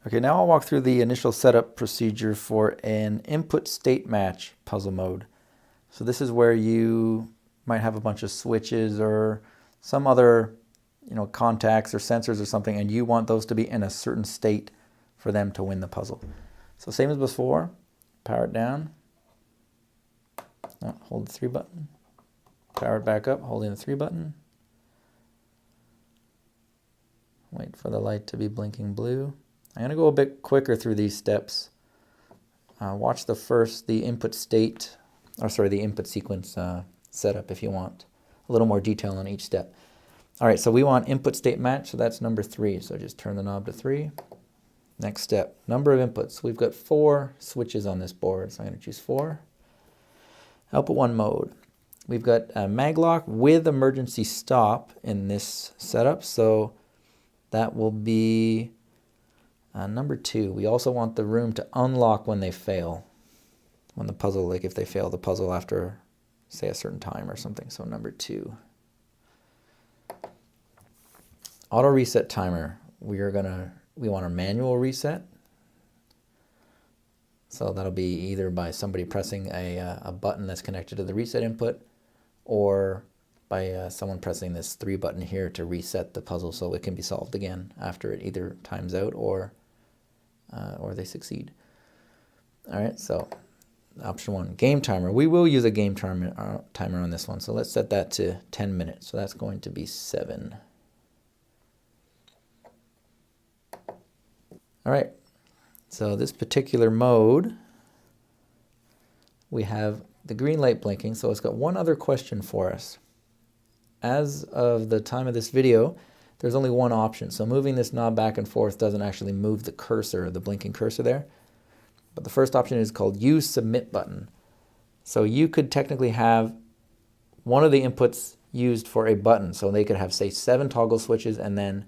Okay, now I'll walk through the initial setup procedure for an input state match puzzle mode. So this is where you might have a bunch of switches or some other, contacts or sensors or something, and you want those to be in a certain state for them to win the puzzle. So same as before, power it down, hold the 3 button, power it back up, holding the 3 button, wait for the light to be blinking blue. I'm going to go a bit quicker through these steps. Watch the input sequence setup if you want a little more detail on each step. All right, so we want input state match, so that's number 3. So just turn the knob to 3. Next step, number of inputs. We've got 4 switches on this board, so I'm going to choose 4. Output 1 mode. We've got a mag lock with emergency stop in this setup, so that will be number 2. We also want the room to unlock when they fail. When the puzzle, like if they fail the puzzle after, say, a certain time or something. So number 2. Auto reset timer. We want a manual reset. So that'll be either by somebody pressing a button that's connected to the reset input, or by someone pressing this 3 button here to reset the puzzle so it can be solved again after it either times out or they succeed. All right, so option 1, game timer. We will use a game timer on this one, so let's set that to 10 minutes. So that's going to be 7. All right, so this particular mode, we have the green light blinking, so it's got one other question for us. As of the time of this video, there's only one option. So moving this knob back and forth doesn't actually move the cursor, the blinking cursor there. But the first option is called Use Submit Button. So you could technically have one of the inputs used for a button. So they could have, say, 7 toggle switches and then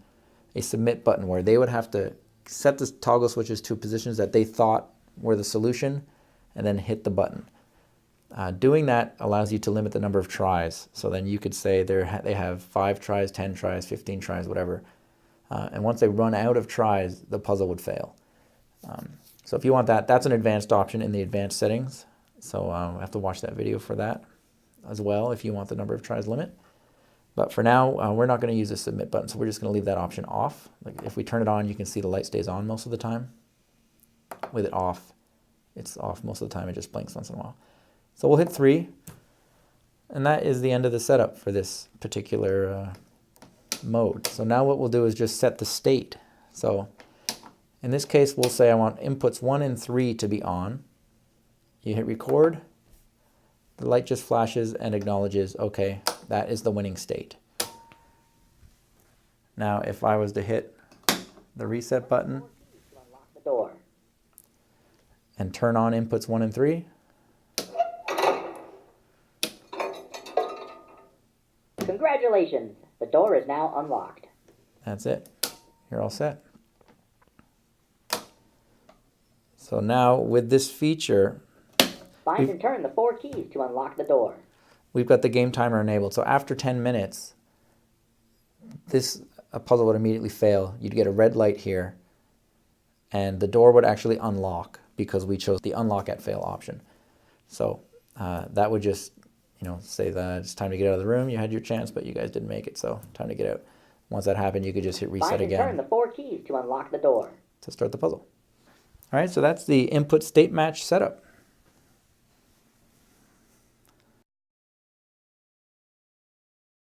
a submit button where they would have to set the toggle switches to positions that they thought were the solution and then hit the button. Doing that allows you to limit the number of tries. So then you could say they have 5 tries, 10 tries, 15 tries, whatever. And once they run out of tries, the puzzle would fail. So if you want that, that's an advanced option in the advanced settings. So I have to watch that video for that as well if you want the number of tries limit. But for now, we're not going to use the submit button, so we're just going to leave that option off. Like if we turn it on, you can see the light stays on most of the time. With it off, it's off most of the time. It just blinks once in a while. So we'll hit 3, and that is the end of the setup for this particular mode. So now what we'll do is just set the state. So in this case, we'll say I want inputs 1 and 3 to be on. You hit record. The light just flashes and acknowledges, okay, that is the winning state. Now, if I was to hit the reset button and turn on inputs 1 and 3, congratulations, the door is now unlocked. That's it. You're all set. So now with this feature, Find and turn the 4 keys to unlock the door. We've got the game timer enabled. So after 10 minutes, a puzzle would immediately fail. You'd get a red light here, and the door would actually unlock because we chose the unlock at fail option. So that would just, say that it's time to get out of the room. You had your chance, but you guys didn't make it, so time to get out. Once that happened, you could just hit reset again. Find and turn the 4 keys to unlock the door. To start the puzzle. All right, so that's the input state match setup.